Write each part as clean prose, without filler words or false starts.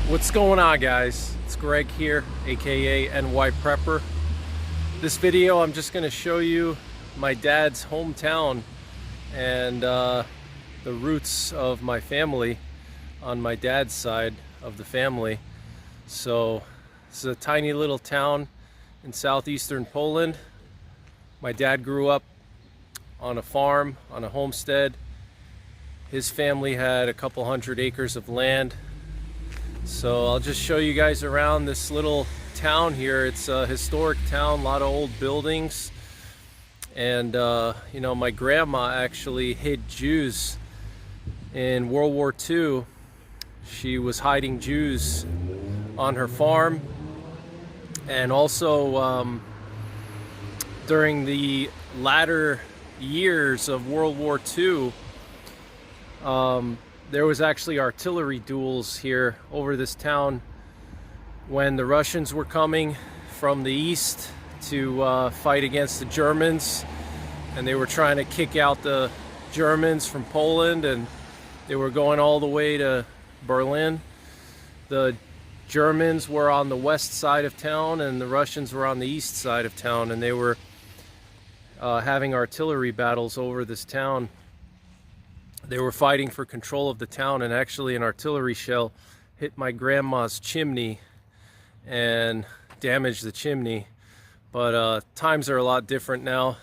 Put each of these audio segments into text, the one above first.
What's going on, guys? It's Greg here, aka NYPrepper. This video I'm just going to show you my dad's hometown and the roots of my family on my dad's side of the family. So this is a tiny little town in southeastern Poland. My dad grew up on a farm, on a homestead. His family had a couple hundred acres of land. So I'll just show you guys around this little town here. It's a historic town, a lot of old buildings. And you know, my grandma actually hid Jews in World War II. She was hiding Jews on her farm. And also during the latter years of World War II, there was actually artillery duels here over this town when the Russians were coming from the east to fight against the Germans, and they were trying to kick out the Germans from Poland, and they were going all the way to Berlin. The Germans were on the west side of town and the Russians were on the east side of town, and they were having artillery battles over this town. They were fighting for control of the town, and actually an artillery shell hit my grandma's chimney and damaged the chimney. But times are a lot different now.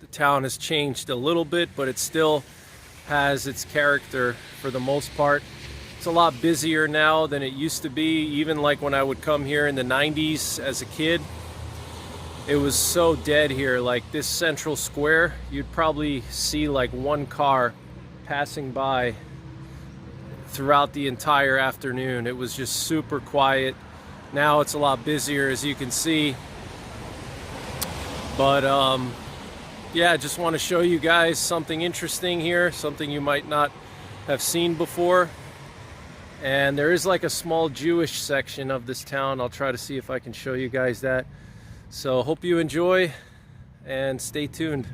The town has changed a little bit, but it still has its character for the most part. It's a lot busier now than it used to be. Even like when I would come here in the 90s as a kid, it was so dead here. Like this central square, you'd probably see like one car passing by throughout the entire afternoon. It was just super quiet. Now it's a lot busier, as you can see. But yeah, I just want to show you guys something interesting here, something you might not have seen before. And there is like a small Jewish section of this town. I'll try to see if I can show you guys that. So hope you enjoy and stay tuned.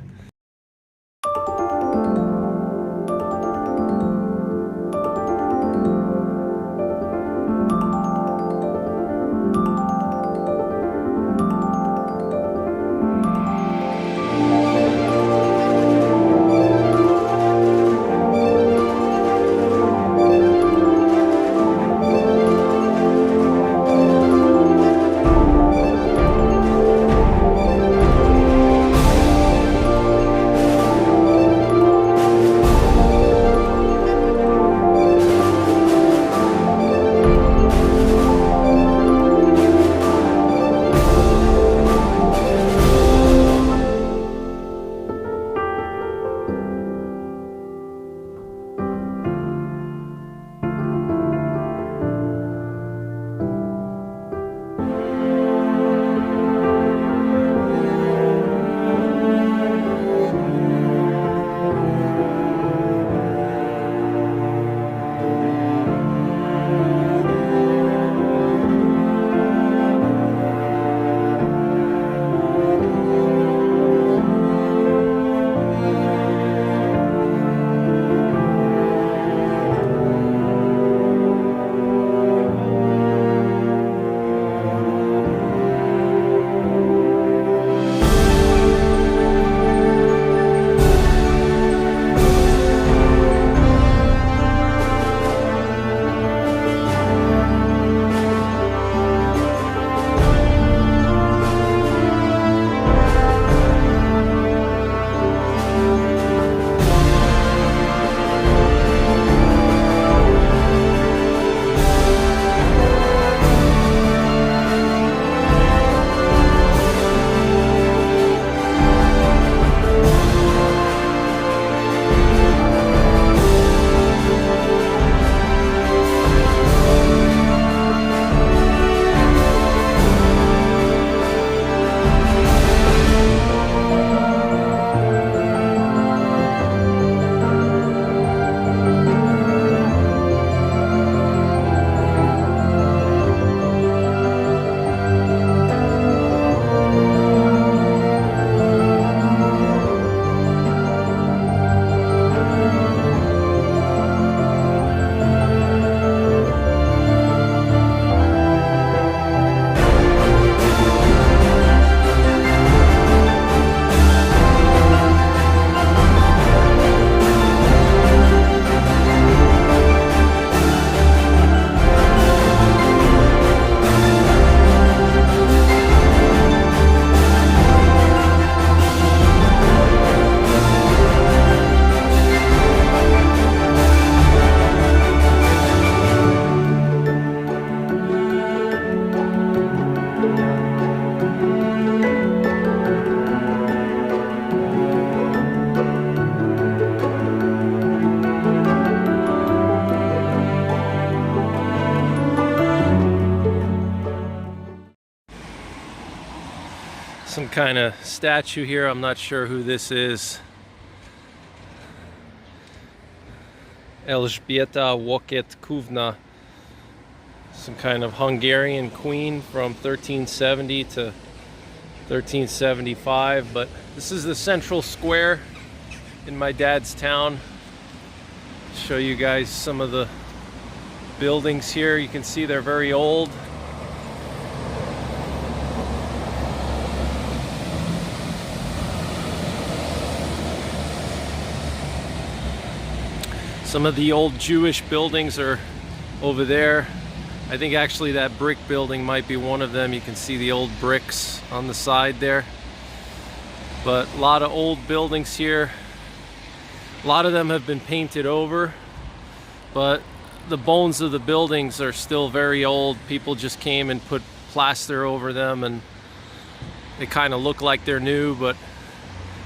Some kind of statue here. I'm not sure who this is. Elżbieta Łokietków, some kind of Hungarian queen from 1370 to 1375. But this is the central square in my dad's town. Show you guys some of the buildings here. You can see they're very old. Some of the old Jewish buildings are over there. I think actually that brick building might be one of them. You can see the old bricks on the side there. But a lot of old buildings here. A lot of them have been painted over, but the bones of the buildings are still very old. People just came and put plaster over them, and they kind of look like they're new, but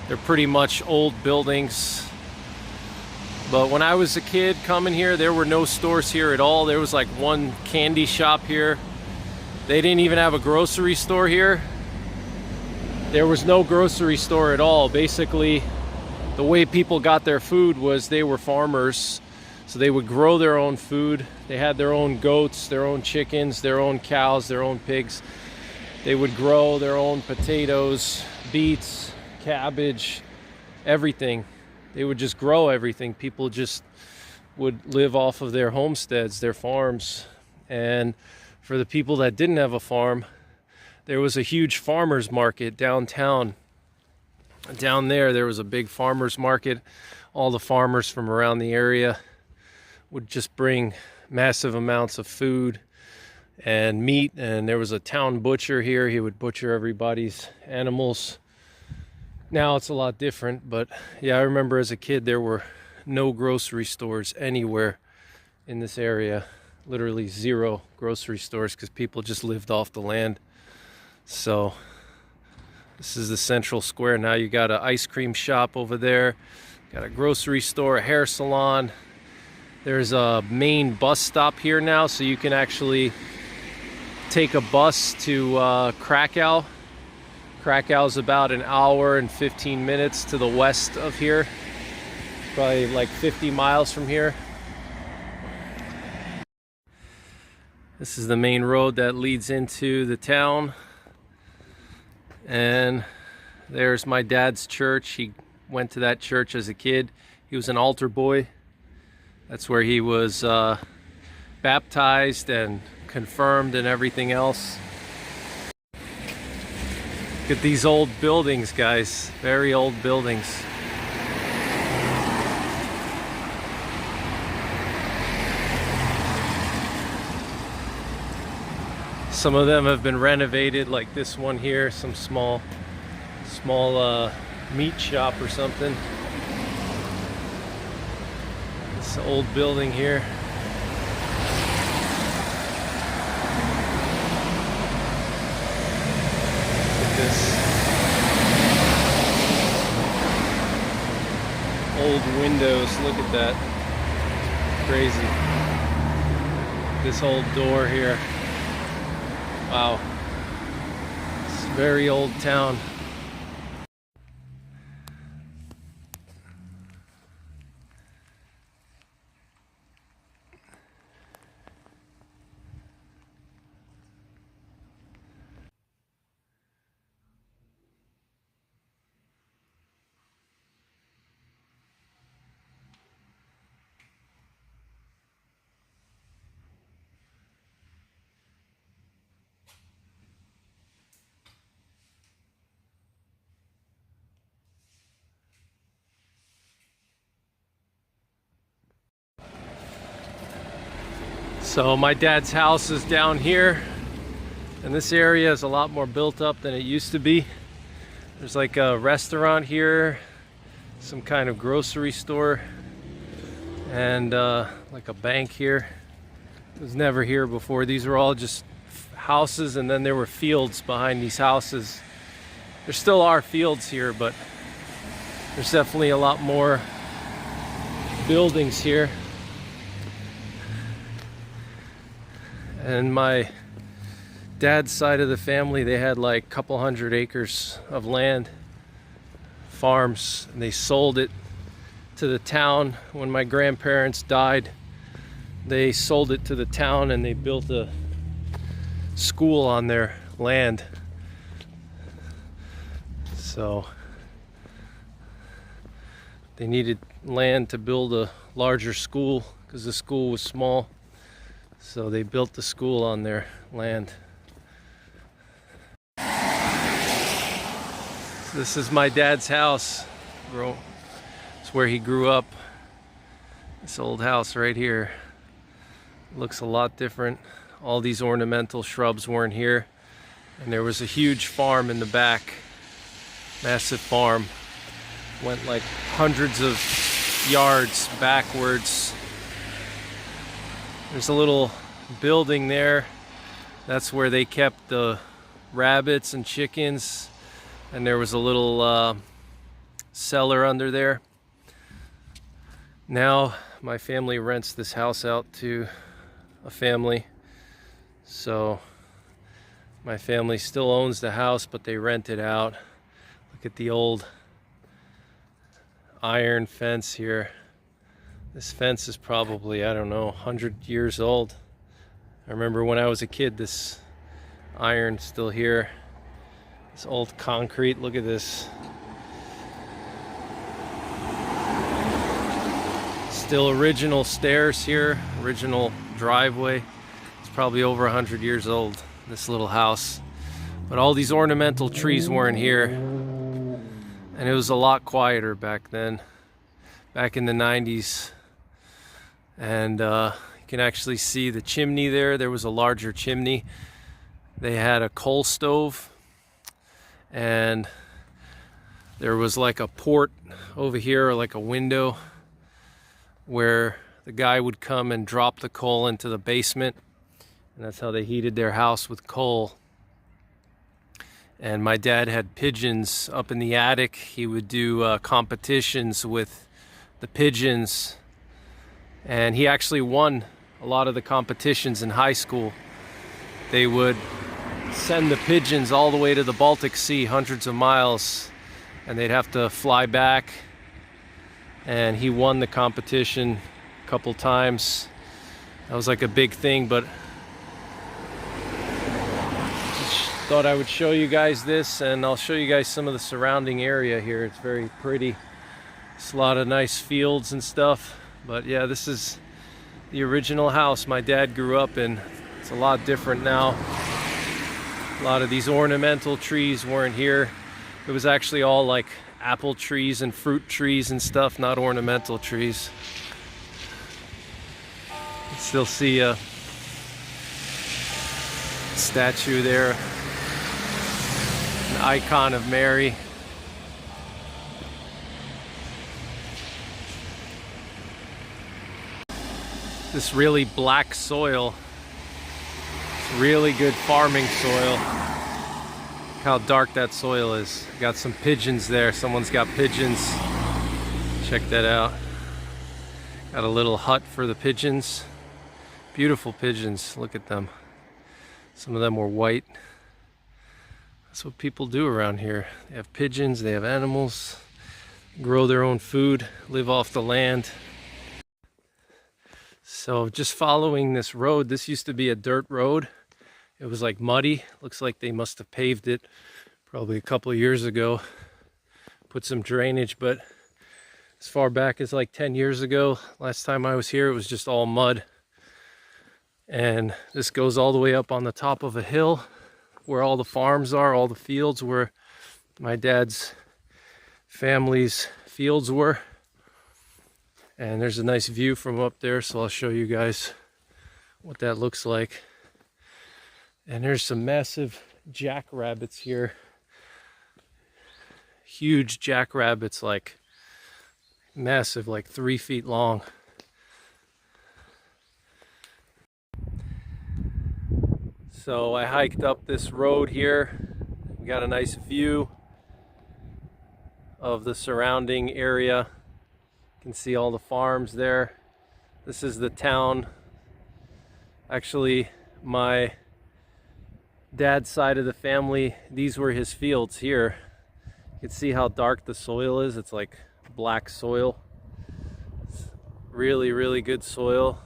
they're pretty much old buildings. But when I was a kid coming here, there were no stores here at all. There was like one candy shop here. They didn't even have a grocery store here. There was no grocery store at all. Basically, the way people got their food was they were farmers. So they would grow their own food. They had their own goats, their own chickens, their own cows, their own pigs. They would grow their own potatoes, beets, cabbage, everything. They would just grow everything. People just would live off of their homesteads, their farms. And for the people that didn't have a farm, there was a huge farmers market downtown. Down there was a big farmers market. All the farmers from around the area would just bring massive amounts of food and meat. And there was a town butcher here. He would butcher everybody's animals. Now it's a lot different, but yeah, I remember as a kid there were no grocery stores anywhere in this area. Literally zero grocery stores because people just lived off the land. So this is the central square. Now you got an ice cream shop over there, got a grocery store, a hair salon. There's a main bus stop here now, so you can actually take a bus to Krakow. Krakow is about an hour and 15 minutes to the west of here, probably like 50 miles from here. This is the main road that leads into the town. And there's my dad's church. He went to that church as a kid. He was an altar boy. That's where he was baptized and confirmed and everything else. Look at these old buildings, guys. Very old buildings. Some of them have been renovated, like this one here, some small meat shop or something. This old building here. This old windows, look at that. Crazy. This old door here. Wow. It's a very old town. So my dad's house is down here, and this area is a lot more built up than it used to be. There's like a restaurant here, some kind of grocery store, and like a bank here. It was never here before. These were all just houses, and then there were fields behind these houses. There still are fields here, but there's definitely a lot more buildings here. And my dad's side of the family, they had like a couple hundred acres of land, farms, and they sold it to the town. When my grandparents died, they sold it to the town and they built a school on their land. So they needed land to build a larger school because the school was small. So they built the school on their land. This is my dad's house. It's where he grew up. This old house right here. Looks a lot different. All these ornamental shrubs weren't here. And there was a huge farm in the back. Massive farm. Went like hundreds of yards backwards. There's a little building there. That's where they kept the rabbits and chickens. And there was a little cellar under there. Now my family rents this house out to a family. So my family still owns the house, but they rent it out. Look at the old iron fence here. This fence is probably, I don't know, 100 years old. I remember when I was a kid, this iron's still here. This old concrete, look at this. Still original stairs here, original driveway. It's probably over 100 years old, this little house. But all these ornamental trees weren't here. And it was a lot quieter back then, back in the 90s. And you can actually see the chimney there. There was a larger chimney. They had a coal stove. And there was like a port over here, or like a window, where the guy would come and drop the coal into the basement. And that's how they heated their house, with coal. And my dad had pigeons up in the attic. He would do competitions with the pigeons. And he actually won a lot of the competitions in high school. They would send the pigeons all the way to the Baltic Sea, hundreds of miles, and they'd have to fly back. And he won the competition a couple times. That was like a big thing, but just thought I would show you guys this, and I'll show you guys some of the surrounding area here. It's very pretty. It's a lot of nice fields and stuff. But yeah, this is the original house my dad grew up in. It's a lot different now. A lot of these ornamental trees weren't here. It was actually all like apple trees and fruit trees and stuff, not ornamental trees. You can still see a statue there, an icon of Mary. This really black soil. It's really good farming soil. Look how dark that soil is. Got some pigeons there. Someone's got pigeons. Check that out. Got a little hut for the pigeons. Beautiful pigeons. Look at them. Some of them were white. That's what people do around here. They have pigeons, they have animals, grow their own food, live off the land. So just following this road, this used to be a dirt road. It was like muddy. Looks like they must have paved it probably a couple of years ago. Put some drainage, but as far back as like 10 years ago, last time I was here, it was just all mud. And this goes all the way up on the top of a hill where all the farms are, all the fields where my dad's family's fields were. And there's a nice view from up there, so I'll show you guys what that looks like. And there's some massive jackrabbits here. Huge jackrabbits, like massive, like 3 feet long. So I hiked up this road here. We got a nice view of the surrounding area. You can see all the farms there. This is the town. Actually, my dad's side of the family, these were his fields here. You can see how dark the soil is. It's like black soil. It's really, really good soil.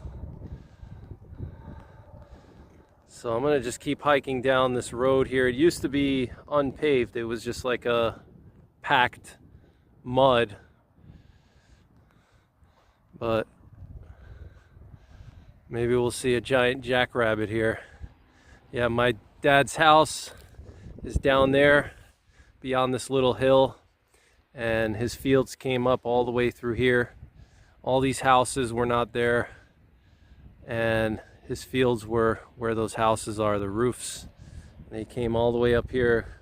So I'm gonna just keep hiking down this road here. It used to be unpaved. It was just like a packed mud. But maybe we'll see a giant jackrabbit here. Yeah, my dad's house is down there beyond this little hill, and his fields came up all the way through here. All these houses were not there, and his fields were where those houses are, the roofs. They came all the way up here.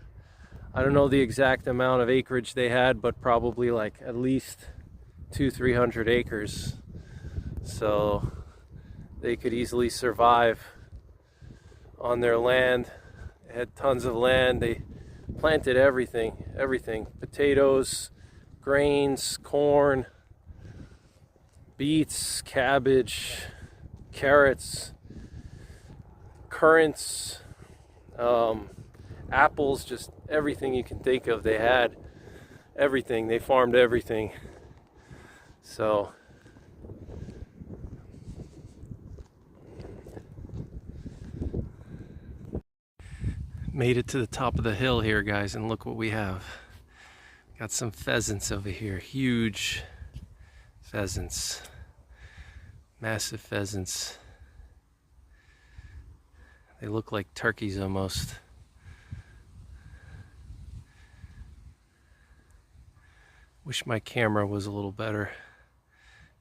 I don't know the exact amount of acreage they had, but probably like at least 200-300 acres. So they could easily survive on their land. They had tons of land. They planted everything, potatoes, grains, corn, beets, cabbage, carrots, currants, apples, just everything you can think of. They had everything. They farmed everything. So made it to the top of the hill here, guys, and look what we have. Got some pheasants over here, huge pheasants, massive pheasants. They look like turkeys almost. Wish my camera was a little better.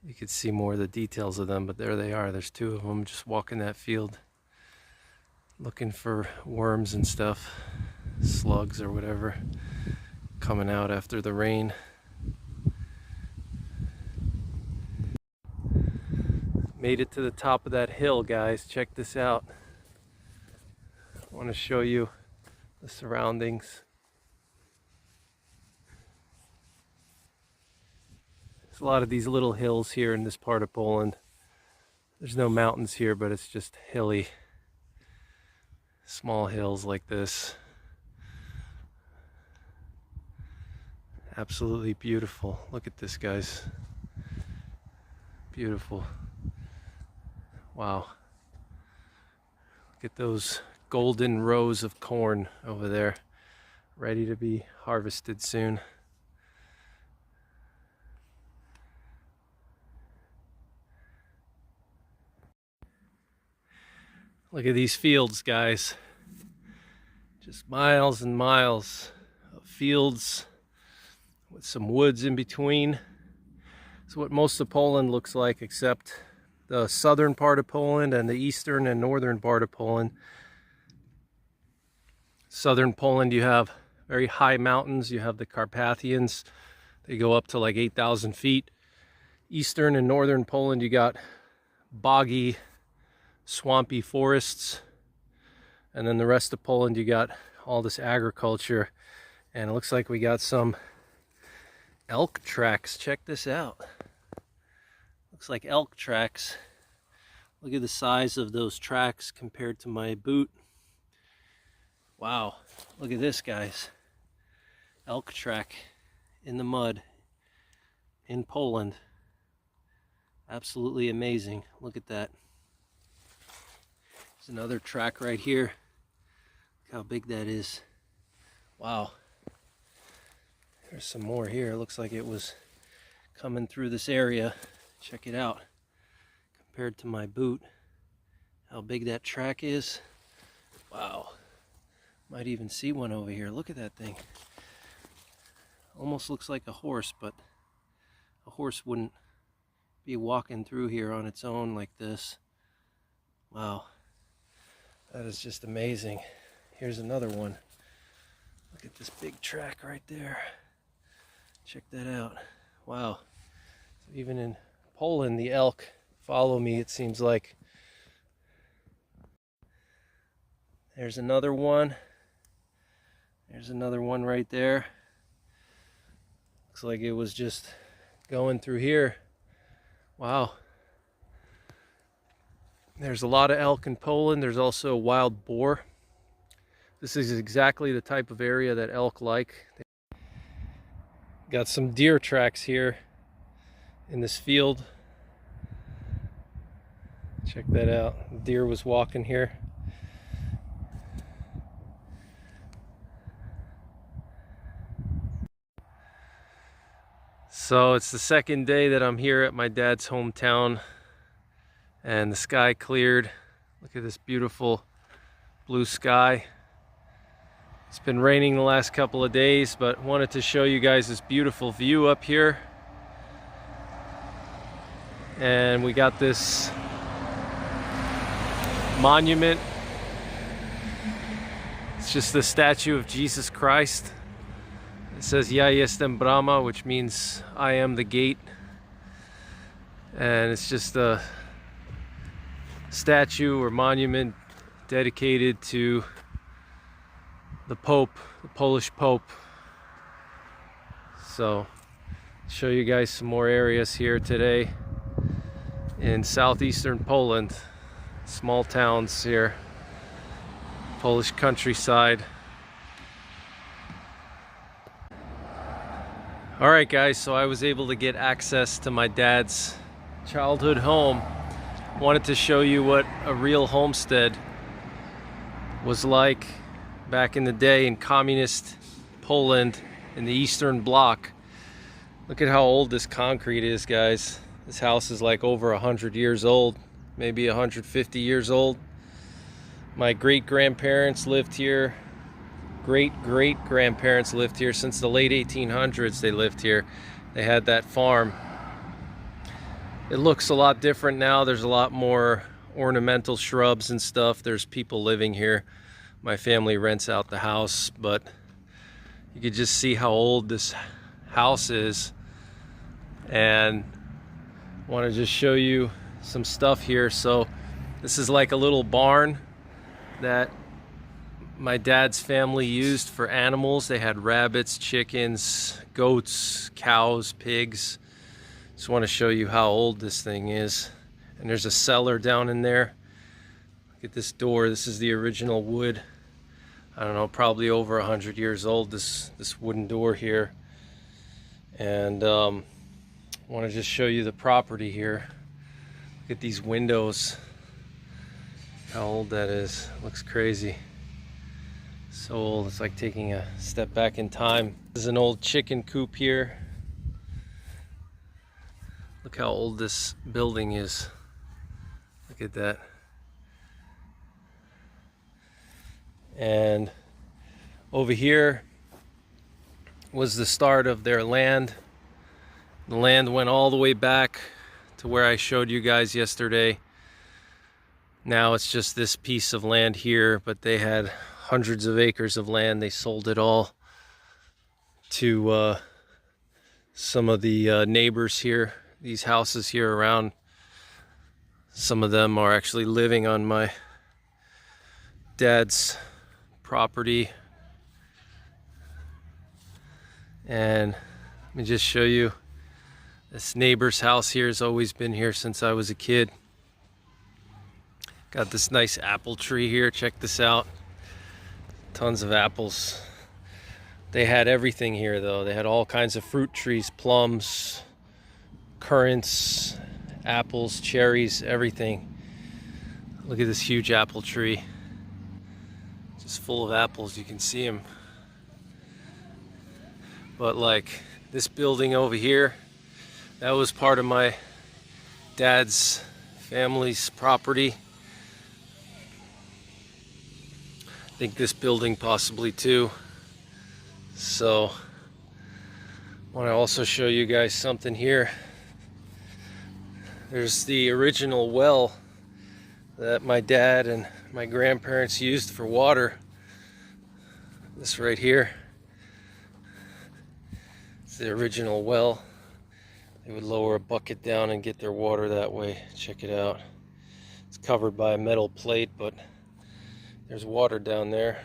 You could see more of the details of them, but there they are. There's two of them just walking that field, looking for worms and stuff, slugs or whatever, coming out after the rain. Made it to the top of that hill, guys. Check this out. I want to show you the surroundings. There's a lot of these little hills here in this part of Poland. There's no mountains here, but it's just hilly. Small hills like this. Absolutely beautiful. Look at this, guys. Beautiful. Wow. Look at those golden rows of corn over there, ready to be harvested soon. Look at these fields, guys. Just miles and miles of fields with some woods in between. It's what most of Poland looks like, except the southern part of Poland and the eastern and northern part of Poland. Southern Poland, you have very high mountains. You have the Carpathians. They go up to like 8,000 feet. Eastern and northern Poland, you got boggy, swampy forests. And then the rest of Poland, you got all this agriculture. And it looks like we got some elk tracks. Check this out. Looks like elk tracks. Look at the size of those tracks compared to my boot. Wow, look at this, guys. Elk track in the mud in Poland. Absolutely amazing. Look at that. There's another track right here. Look how big that is. Wow. There's some more here. It looks like it was coming through this area. Check it out. Compared to my boot, how big that track is. Wow. Might even see one over here. Look at that thing. Almost looks like a horse, but a horse wouldn't be walking through here on its own like this. Wow. That is just amazing. Here's another one. Look at this big track right there. Check that out. Wow. So even in Poland, the elk follow me, it seems like. There's another one. There's another one right there. Looks like it was just going through here. Wow. There's a lot of elk in Poland. There's also wild boar. This is exactly the type of area that elk like. Got some deer tracks here in this field. Check that out. The deer was walking here. So it's the second day that I'm here at my dad's hometown, and the sky cleared. Look at this beautiful blue sky. It's been raining the last couple of days, but wanted to show you guys this beautiful view up here. And we got this monument. It's just the statue of Jesus Christ. It says "Ja jestem brama," which means I am the gate. And it's just a statue or monument dedicated to the Pope, the Polish Pope. So, show you guys some more areas here today in southeastern Poland. Small towns here, Polish countryside. Alright guys, so I was able to get access to my dad's childhood home. Wanted to show you what a real homestead was like back in the day in communist Poland in the Eastern Bloc. Look at how old this concrete is, guys. This house is like over 100 years old, maybe 150 years old. My great-grandparents lived here. Great-great-grandparents lived here since the late 1800s. They lived here. They had that farm. It looks a lot different now. There's a lot more ornamental shrubs and stuff. There's people living here. My family rents out the house, but you could just see how old this house is. And I want to just show you some stuff here. So this is like a little barn that my dad's family used for animals. They had rabbits, chickens, goats, cows, pigs. Just want to show you how old this thing is. And there's a cellar down in there. Look at this door. This is the original wood. I don't know, probably over 100 years old, this wooden door here. And I want to just show you the property here. Look at these windows. How old that is. Looks crazy. So old, it's like taking a step back in time. This is an old chicken coop here. Look how old this building is. Look at that. And over here was the start of their land. The land went all the way back to where I showed you guys yesterday. Now it's just this piece of land here, but they had hundreds of acres of land. They sold it all to some of the neighbors here. These houses here around, some of them are actually living on my dad's property. And let me just show you, this neighbor's house here has always been here since I was a kid. Got this nice apple tree here. Check this out. Tons of apples. They had everything here though. They had all kinds of fruit trees, plums, currants, apples, cherries, everything. Look at this huge apple tree. Just full of apples, you can see them. But like this building over here, that was part of my dad's family's property. I think this building possibly too. So I want to also show you guys something here. There's the original well that my dad and my grandparents used for water. This right here. It's the original well. They would lower a bucket down and get their water that way. Check it out. It's covered by a metal plate, but there's water down there.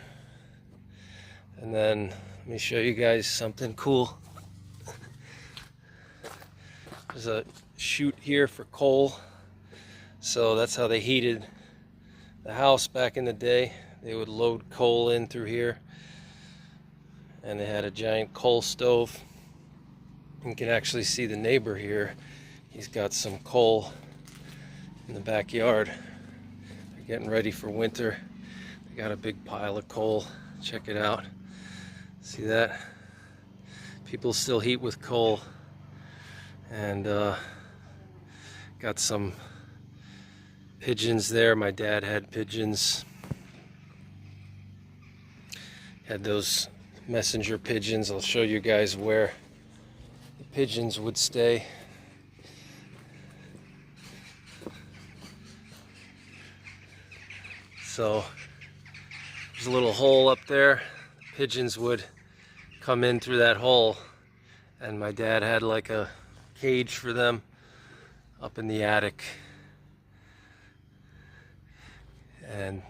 And then let me show you guys something cool. There's a chute here for coal. So that's how they heated the house back in the day. They would load coal in through here, and they had a giant coal stove. You can actually see the neighbor here. He's got some coal in the backyard. They're getting ready for winter. They got a big pile of coal. Check it out. See that? People still heat with coal. And got some pigeons there. My dad had pigeons. Had those messenger pigeons. I'll show you guys where the pigeons would stay. So there's a little hole up there. Pigeons would come in through that hole, and my dad had like a cage for them up in the attic. And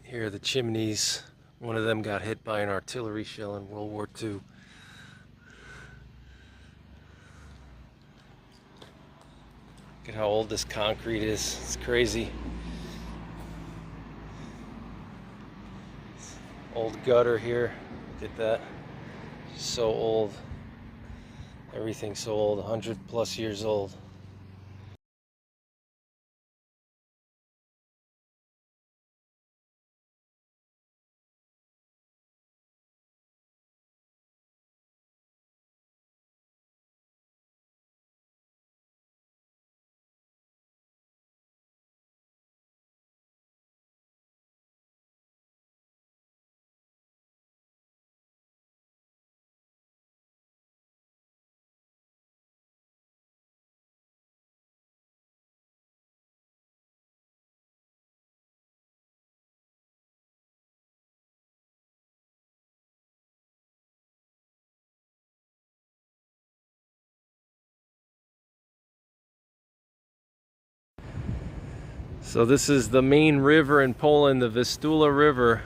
here are the chimneys. One of them got hit by an artillery shell in World War II. Look at how old this concrete is. It's crazy. Old gutter here. Look at that. So old. Everything's so old. 100+ years old. So this is the main river in Poland, the Vistula River.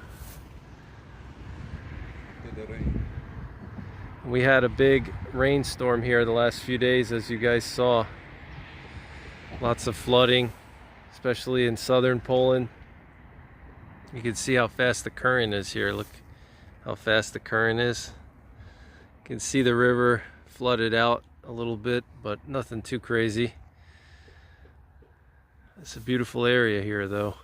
We had a big rainstorm here the last few days, as you guys saw. Lots of flooding, especially in southern Poland. You can see how fast the current is here. Look how fast the current is. You can see the river flooded out a little bit, but nothing too crazy. It's a beautiful area here, though.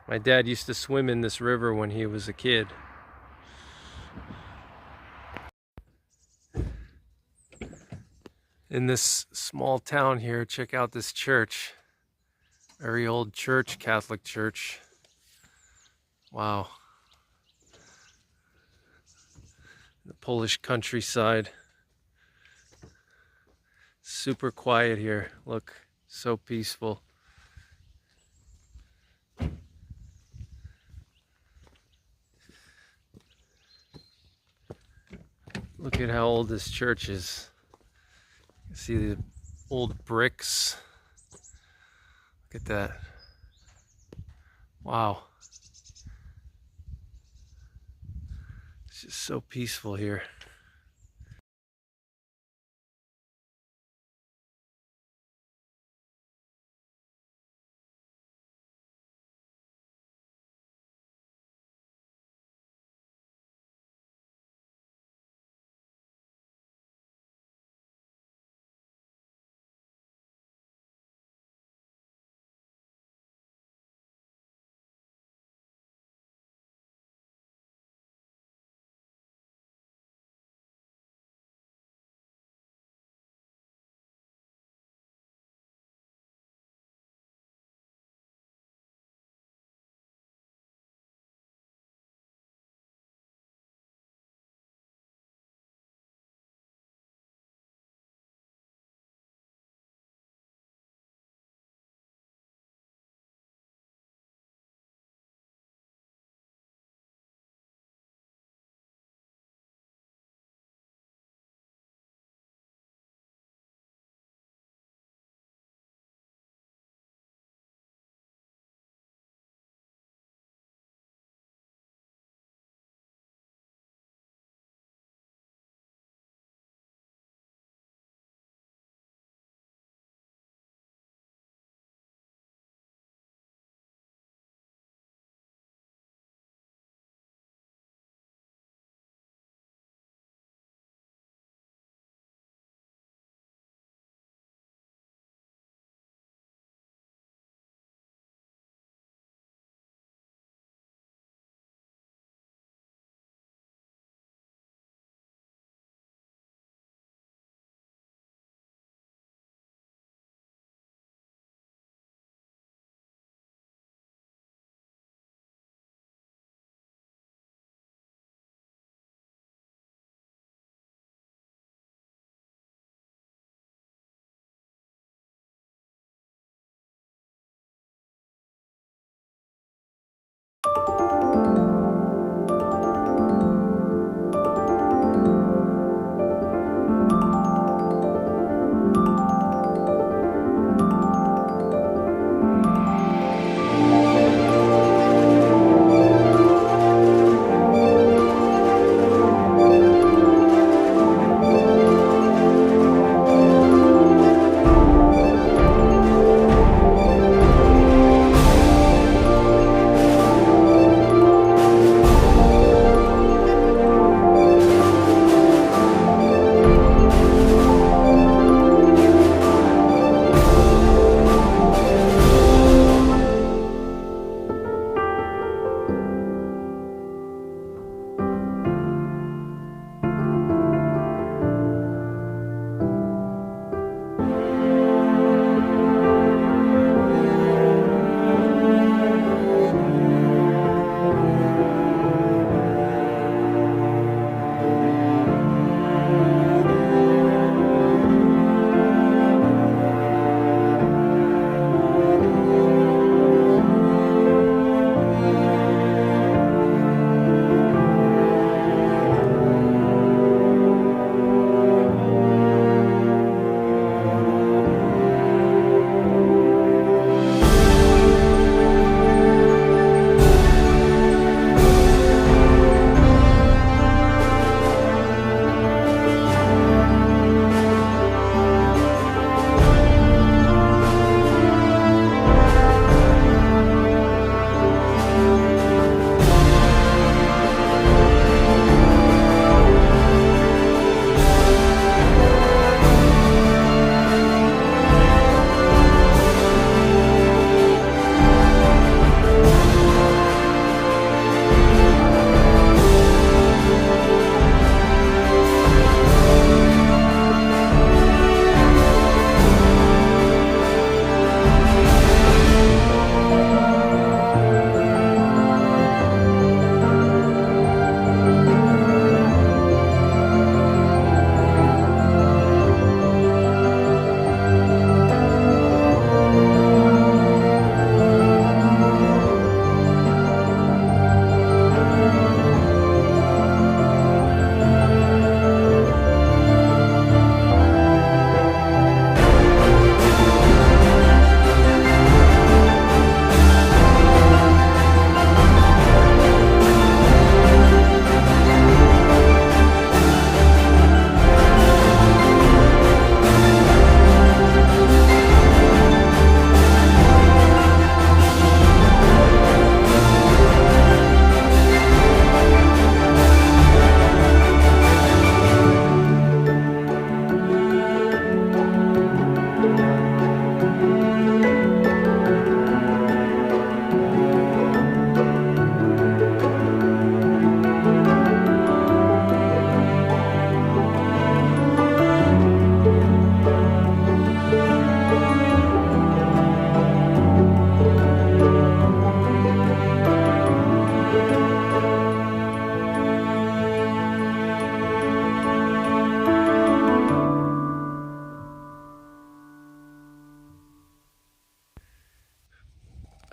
My dad used to swim in this river when he was a kid. In this small town here, check out this church. Very old church, Catholic church. Wow. The Polish countryside. Super quiet here. Look, so peaceful. Look at how old this church is. You see the old bricks. Look at that. Wow. It's just so peaceful here.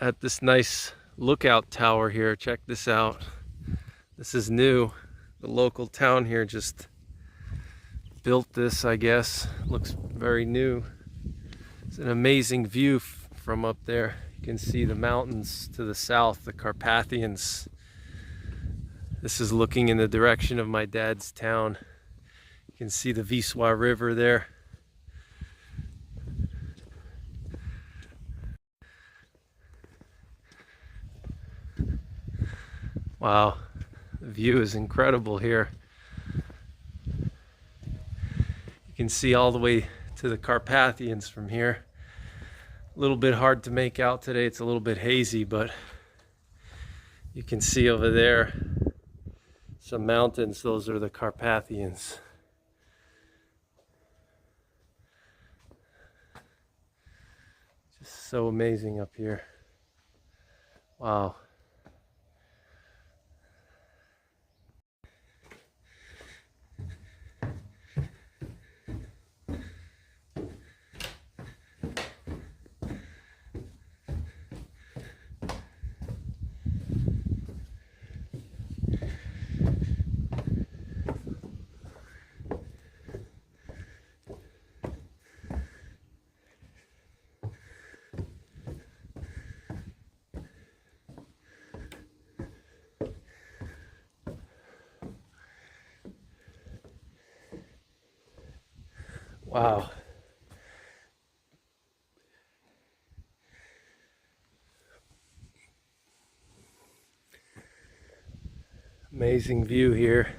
at this nice lookout tower here. Check this out. This is new. The local town here just built this, I guess. Looks very new. It's an amazing view from up there. You can see the mountains to the south, the Carpathians. This is looking in the direction of my dad's town. You can see the Vistula River there. Wow, the view is incredible here. You can see all the way to the Carpathians from here. A little bit hard to make out today. It's a little bit hazy, but you can see over there some mountains. Those are the Carpathians. Just so amazing up here. Wow. Wow. Amazing view here.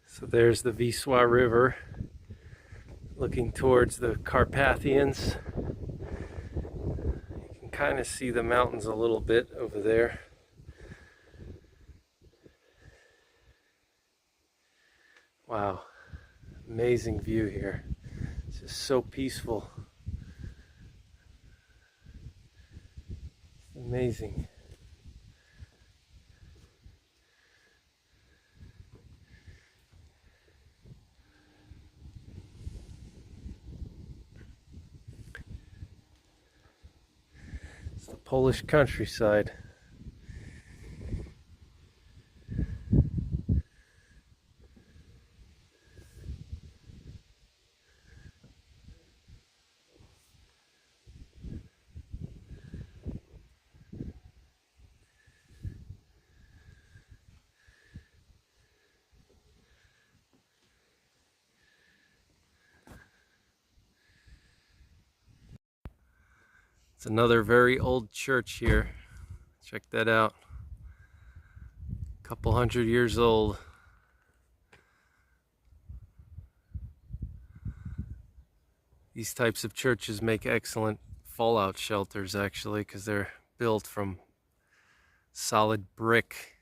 So there's the Vistula River looking towards the Carpathians. You can kind of see the mountains a little bit over there. Wow, amazing view here. It's just so peaceful. It's amazing. It's the Polish countryside. It's another very old church here. Check that out. A couple 100 years old. These types of churches make excellent fallout shelters, actually, because they're built from solid brick.